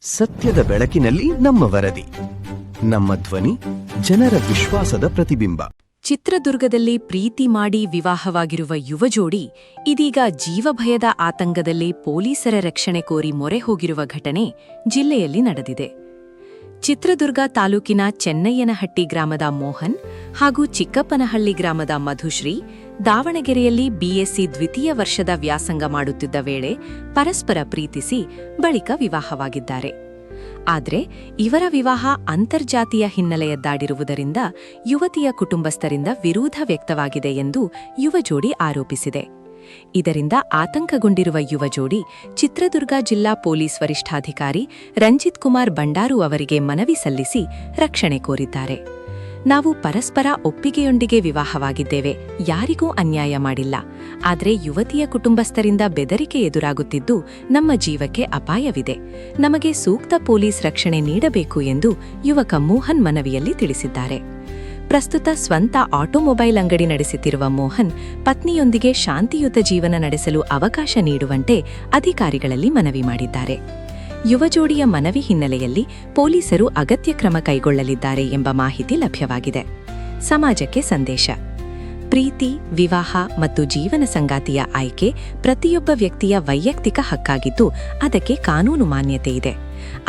ಸತ್ಯದ ಬೆಳಕಿನಲ್ಲಿ ನಮ್ಮ ವರದಿ, ನಮ್ಮ ಧ್ವನಿ, ಜನರ ವಿಶ್ವಾಸದ ಪ್ರತಿಬಿಂಬ. ಚಿತ್ರದುರ್ಗದಲ್ಲಿ ಪ್ರೀತಿ ಮಾಡಿ ವಿವಾಹವಾಗಿರುವ ಯುವಜೋಡಿ ಇದೀಗ ಜೀವಭಯದ ಆತಂಕದಲ್ಲಿ ಪೊಲೀಸರ ರಕ್ಷಣೆ ಕೋರಿ ಮೊರೆ ಹೋಗಿರುವ ಘಟನೆ ಜಿಲ್ಲೆಯಲ್ಲಿ ನಡೆದಿದೆ. ಚಿತ್ರದುರ್ಗ ತಾಲೂಕಿನ ಚೆನ್ನಯ್ಯನಹಟ್ಟಿ ಗ್ರಾಮದ ಮೋಹನ್ ಹಾಗೂ ಚಿಕ್ಕಪ್ಪನಹಳ್ಳಿ ಗ್ರಾಮದ ಮಧುಶ್ರೀ ದಾವಣಗೆರೆಯಲ್ಲಿ ಬಿಎಸ್ಸಿ ದ್ವಿತೀಯ ವರ್ಷದ ವ್ಯಾಸಂಗ ಮಾಡುತ್ತಿದ್ದ ವೇಳೆ ಪರಸ್ಪರ ಪ್ರೀತಿಸಿ ಬಳಿಕ ವಿವಾಹವಾಗಿದ್ದಾರೆ. ಆದರೆ ಇವರ ವಿವಾಹ ಅಂತರ್ಜಾತೀಯ ಹಿನ್ನೆಲೆಯದ್ದಾಡಿರುವುದರಿಂದ ಯುವತಿಯ ಕುಟುಂಬಸ್ಥರಿಂದ ವಿರೋಧ ವ್ಯಕ್ತವಾಗಿದೆ ಎಂದು ಯುವಜೋಡಿ ಆರೋಪಿಸಿದೆ. ಇದರಿಂದ ಆತಂಕಗೊಂಡಿರುವ ಯುವಜೋಡಿ ಚಿತ್ರದುರ್ಗ ಜಿಲ್ಲಾ ಪೊಲೀಸ್ ವರಿಷ್ಠಾಧಿಕಾರಿ ರಂಜಿತ್ ಕುಮಾರ್ ಬಂಡಾರು ಅವರಿಗೆ ಮನವಿ ಸಲ್ಲಿಸಿ ರಕ್ಷಣೆ ಕೋರಿದ್ದಾರೆ. ನಾವು ಪರಸ್ಪರ ಒಪ್ಪಿಗೆಯೊಂದಿಗೆ ವಿವಾಹವಾಗಿದ್ದೇವೆ, ಯಾರಿಗೂ ಅನ್ಯಾಯ ಮಾಡಿಲ್ಲ. ಆದರೆ ಯುವತಿಯ ಕುಟುಂಬಸ್ಥರಿಂದ ಬೆದರಿಕೆ ಎದುರಾಗುತ್ತಿದ್ದು ನಮ್ಮ ಜೀವಕ್ಕೆ ಅಪಾಯವಿದೆ. ನಮಗೆ ಸೂಕ್ತ ಪೊಲೀಸ್ ರಕ್ಷಣೆ ನೀಡಬೇಕು ಎಂದು ಯುವಕ ಮೋಹನ್ ಮನವಿಯಲ್ಲಿ ತಿಳಿಸಿದ್ದಾರೆ. ಪ್ರಸ್ತುತ ಸ್ವಂತ ಆಟೋಮೊಬೈಲ್ ಅಂಗಡಿ ನಡೆಸುತ್ತಿರುವ ಮೋಹನ್ ಪತ್ನಿಯೊಂದಿಗೆ ಶಾಂತಿಯುತ ಜೀವನ ನಡೆಸಲು ಅವಕಾಶ ನೀಡುವಂತೆ ಅಧಿಕಾರಿಗಳಲ್ಲಿ ಮನವಿ ಮಾಡಿದ್ದಾರೆ. ಯುವಜೋಡಿಯ ಮನವಿ ಹಿನ್ನೆಲೆಯಲ್ಲಿ ಪೊಲೀಸರು ಅಗತ್ಯ ಕ್ರಮ ಕೈಗೊಳ್ಳಲಿದ್ದಾರೆ ಎಂಬ ಮಾಹಿತಿ ಲಭ್ಯವಾಗಿದೆ. ಸಮಾಜಕ್ಕೆ ಸಂದೇಶ: ಪ್ರೀತಿ, ವಿವಾಹ ಮತ್ತು ಜೀವನ ಸಂಗಾತಿಯ ಆಯ್ಕೆ ಪ್ರತಿಯೊಬ್ಬ ವ್ಯಕ್ತಿಯ ವೈಯಕ್ತಿಕ ಹಕ್ಕಾಗಿದ್ದು ಅದಕ್ಕೆ ಕಾನೂನು ಮಾನ್ಯತೆ ಇದೆ.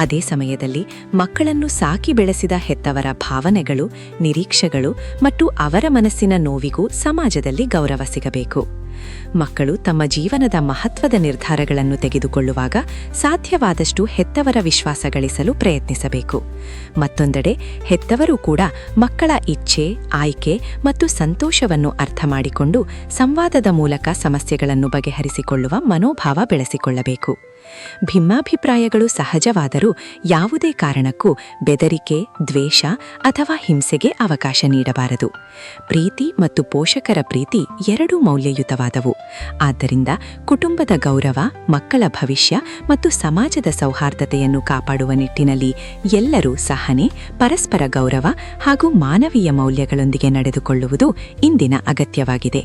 ಅದೇ ಸಮಯದಲ್ಲಿ ಮಕ್ಕಳನ್ನು ಸಾಕಿ ಬೆಳೆಸಿದ ಹೆತ್ತವರ ಭಾವನೆಗಳು, ನಿರೀಕ್ಷೆಗಳು ಮತ್ತು ಅವರ ಮನಸ್ಸಿನ ನೋವಿಗೂ ಸಮಾಜದಲ್ಲಿ ಗೌರವ ಸಿಗಬೇಕು. ಮಕ್ಕಳು ತಮ್ಮ ಜೀವನದ ಮಹತ್ವದ ನಿರ್ಧಾರಗಳನ್ನು ತೆಗೆದುಕೊಳ್ಳುವಾಗ ಸಾಧ್ಯವಾದಷ್ಟು ಹೆತ್ತವರ ವಿಶ್ವಾಸ ಗಳಿಸಲು ಪ್ರಯತ್ನಿಸಬೇಕು. ಮತ್ತೊಂದೆಡೆ ಹೆತ್ತವರು ಕೂಡ ಮಕ್ಕಳ ಇಚ್ಛೆ, ಆಯ್ಕೆ ಮತ್ತು ಸಂತೋಷವನ್ನು ಅರ್ಥ ಮಾಡಿಕೊಂಡು ಸಂವಾದದ ಮೂಲಕ ಸಮಸ್ಯೆಗಳನ್ನು ಬಗೆಹರಿಸಿಕೊಳ್ಳುವ ಮನೋಭಾವ ಬೆಳೆಸಿಕೊಳ್ಳಬೇಕು. ಭಿನ್ನಾಭಿಪ್ರಾಯಗಳು ಸಹಜವಾದರೂ ಯಾವುದೇ ಕಾರಣಕ್ಕೂ ಬೆದರಿಕೆ, ದ್ವೇಷ ಅಥವಾ ಹಿಂಸೆಗೆ ಅವಕಾಶ ನೀಡಬಾರದು. ಪ್ರೀತಿ ಮತ್ತು ಪೋಷಕರ ಪ್ರೀತಿ ಎರಡೂ ಮೌಲ್ಯಯುತವಾದವು. ಆದ್ದರಿಂದ ಕುಟುಂಬದ ಗೌರವ, ಮಕ್ಕಳ ಭವಿಷ್ಯ ಮತ್ತು ಸಮಾಜದ ಸೌಹಾರ್ದತೆಯನ್ನು ಕಾಪಾಡುವ ನಿಟ್ಟಿನಲ್ಲಿ ಎಲ್ಲರೂ ಸಹನೆ, ಪರಸ್ಪರ ಗೌರವ ಹಾಗೂ ಮಾನವೀಯ ಮೌಲ್ಯಗಳೊಂದಿಗೆ ನಡೆದುಕೊಳ್ಳುವುದು ಇಂದಿನ ಅಗತ್ಯವಾಗಿದೆ.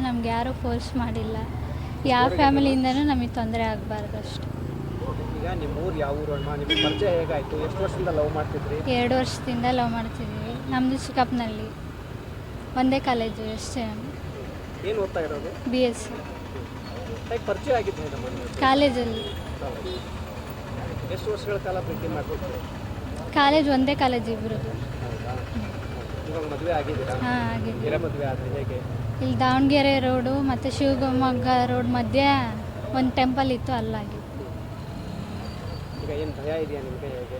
ನಮ್ಗೆ ಯಾರು ಫೋರ್ಸ್ ಮಾಡಿಲ್ಲ, ಯಾವ ಫ್ಯಾಮಿಲಿಯಿಂದನೂ ನಮಗೆ ತೊಂದರೆ ಆಗಬಾರ್ದು ಅಷ್ಟೇ. ಈಗ ನಿಮ್ಮ ಊರು ಯಾವ ಊರು ಅಣ್ಣ? ನಿಮ್ಮ ಪರಿಚಯ ಹೇಗಾಯಿತು? ಎಷ್ಟು ವರ್ಷದಿಂದ ಲವ್ ಮಾಡ್ತಿದ್ರಿ? 2 ವರ್ಷದಿಂದ ಲವ್ ಮಾಡ್ತಿದ್ವಿ. ನಮ್ಮದು ಚಿಕ್ಕಪ್ಪನಲ್ಲಿ ಒಂದೇ ಕಾಲೇಜು ಅಷ್ಟೇ. ಏನು ಓದ್ತಾ ಇರೋದು? BSc. ಹೇಗೆ ಪರಿಚಯ ಆಗಿದ್ದು ನಮ್ಮ ಕಾಲೇಜಲ್ಲಿ? ಎಷ್ಟು ವರ್ಷಗಳ ಕಾಲ ಪ್ರೀತಿ ಮಾಡ್ತಿದ್ರಿ? ಕಾಲೇಜ್ ಒಂದೇ ಕಾಲೇಜ್ ಇಬ್ಬರದು. ಇವಾಗ ಮದುವೆ ಆಗಿದ್ದೀರಾ? ಹಾಂ, ಆಗಿದೆ. ಮದುವೆ ಆದರೆ ಹೇಗೆ? ಇಲ್ಲಿ ದಾವಣಗೆರೆ ರೋಡು ಮತ್ತು ಶಿವಮೊಗ್ಗ ರೋಡ್ ಮಧ್ಯೆ ಒಂದು ಟೆಂಪಲ್ ಇತ್ತು, ಅಲ್ಲಾಗಿ. ಈಗ ಏನು ಭಯ ಇದೆಯಾ ನಿಮಗೆ? ಹೇಗೆ?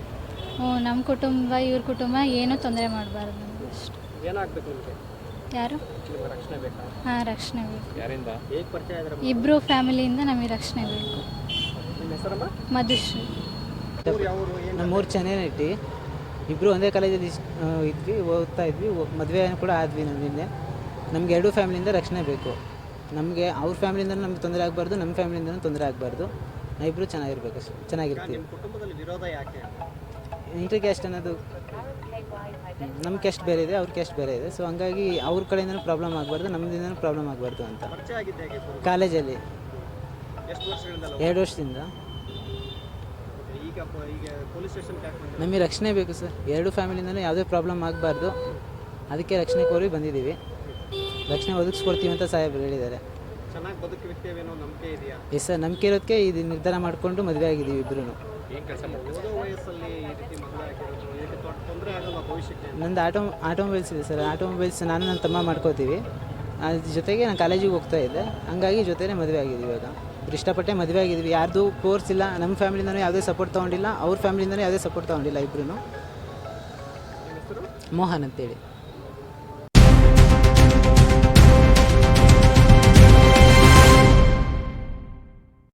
ನಮ್ಮ ಕುಟುಂಬ ಇವ್ರ ಕುಟುಂಬ ಏನೂ ತೊಂದರೆ ಮಾಡಬಾರ್ದು ನಮಗೆ ಅಷ್ಟು. ಏನಾಗಬೇಕು ನಿಮಗೆ? ಯಾರು? ರಕ್ಷಣೆ ಬೇಕಾ? ಹಾಂ, ರಕ್ಷಣೆ ಬೇಕು. ಯಾರಿಂದ? ಹೇಗೆ ಪರಿಚಯ ಆದ್ರೆ? ಇಬ್ಬರು ಫ್ಯಾಮಿಲಿಯಿಂದ ನಮಗೆ ರಕ್ಷಣೆ ಬೇಕು. ನಿಮ್ಮ ಹೆಸರಮ್ಮ? ಮಧುಶ್ರೀ. ನಮ್ಮೂರು ಚೆನ್ನಯ್ಯನಹಟ್ಟಿ. ಇಬ್ಬರು ಒಂದೇ ಕಾಲೇಜಲ್ಲಿ ಇದ್ವಿ, ಓದ್ತಾ ಇದ್ವಿ, ಮದುವೆ ಕೂಡ ಆದ್ವಿ. ನಮ್ಮಿಂದ ನಮ್ಗೆ ಎರಡೂ ಫ್ಯಾಮಿಲಿಯಿಂದ ರಕ್ಷಣೆ ಬೇಕು. ನಮಗೆ ಅವ್ರ ಫ್ಯಾಮಿಲಿಂದ ನಮ್ಗೆ ತೊಂದರೆ ಆಗಬಾರ್ದು, ನಮ್ಮ ಫ್ಯಾಮಿಲಿಂದನೂ ತೊಂದರೆ ಆಗಬಾರ್ದು. ನಾವಿಬ್ಬರು ಚೆನ್ನಾಗಿರ್ಬೇಕು, ಚೆನ್ನಾಗಿರ್ತೀವಿ. ಕುಟುಂಬದಲ್ಲಿ ವಿರೋಧ ಯಾಕೆ? ಇಂಟರ್ ಕ್ಯಾಸ್ಟ್ ಅನ್ನೋದು ನಮ್ಮ ಕ್ಯಾಸ್ಟ್ ಬೇರೆ ಇದೆ, ಅವ್ರ ಕ್ಯಾಸ್ಟ್ ಬೇರೆ ಇದೆ. ಸೊ ಹಂಗಾಗಿ ಅವ್ರ ಕಡೆಯಿಂದನೂ ಪ್ರಾಬ್ಲಮ್ ಆಗಬಾರ್ದು, ನಮ್ಮದಿಂದನೂ ಪ್ರಾಬ್ಲಮ್ ಆಗಬಾರ್ದು ಅಂತ. ಕಾಲೇಜಲ್ಲಿ 2 ವರ್ಷದಿಂದ. ನಮಗೆ ರಕ್ಷಣೆ ಬೇಕು ಸರ್. ಎರಡೂ ಫ್ಯಾಮಿಲಿಂದನೂ ಯಾವುದೇ ಪ್ರಾಬ್ಲಮ್ ಆಗಬಾರ್ದು, ಅದಕ್ಕೆ ರಕ್ಷಣೆ ಕೋರಿ ಬಂದಿದ್ದೀವಿ. ರಕ್ಷಣೆ ಒದಗಿಸ್ಕೊಡ್ತೀವಿ ಅಂತ ಸಾಹೇಬರು ಹೇಳಿದ್ದಾರೆ. ಚೆನ್ನಾಗಿ ಬದುಕುತ್ತೇವೆ ಅನ್ನೋ ನಂಬಿಕೆ ಇದೆಯಾ? ಎಸ್ ಸರ್, ನಂಬಿಕೆ ಇರೋದಕ್ಕೆ ಇದು ನಿರ್ಧಾರ ಮಾಡಿಕೊಂಡು ಮದುವೆ ಆಗಿದ್ದೀವಿ ಇಬ್ಬರು. ಏನು ಕೆಲಸ ಮಾಡ್ತೀವಿ? ಓದೋ ವಯಸ್ಸಲ್ಲಿ ಈ ರೀತಿ ಮದುವೆ ಆಗಿರೋದು ಇದಕ್ಕೆ ತೊಂದರೆ ಆಗಲ್ಲ ಭವಿಷ್ಯಕ್ಕೆ? ನಂದು ಆಟೋಮೊಬೈಲ್ಸ್ ಇದೆ ಸರ್. ಆಟೋಮೊಬೈಲ್ಸ್ ನಾನು ನನ್ನ ತಮ್ಮ ಮಾಡ್ಕೋತೀವಿ. ಅದ್ರ ಜೊತೆಗೆ ನಾನು ಕಾಲೇಜಿಗೆ ಹೋಗ್ತಾ ಇದ್ದೆ, ಹಂಗಾಗಿ ಜೊತೆನೇ ಮದುವೆ ಆಗಿದ್ದೀವಿ. ಇವಾಗ ಇಷ್ಟಪಟ್ಟೆ ಮದುವೆ ಆಗಿದ್ದೀವಿ. ಯಾರ್ದು ಫೋರ್ಸ್ ಇಲ್ಲ. ನಮ್ಮ ಫ್ಯಾಮಿಲಿಂದನೂ ಯಾವುದೇ ಸಪೋರ್ಟ್ ತೊಗೊಂಡಿಲ್ಲ, ಅವ್ರ ಫ್ಯಾಮಿಲಿಂದನೂ ಯಾವುದೇ ಸಪೋರ್ಟ್ ತೊಗೊಂಡಿಲ್ಲ. ಇಬ್ಬರು. ಮೋಹನ್ ಅಂತೇಳಿ.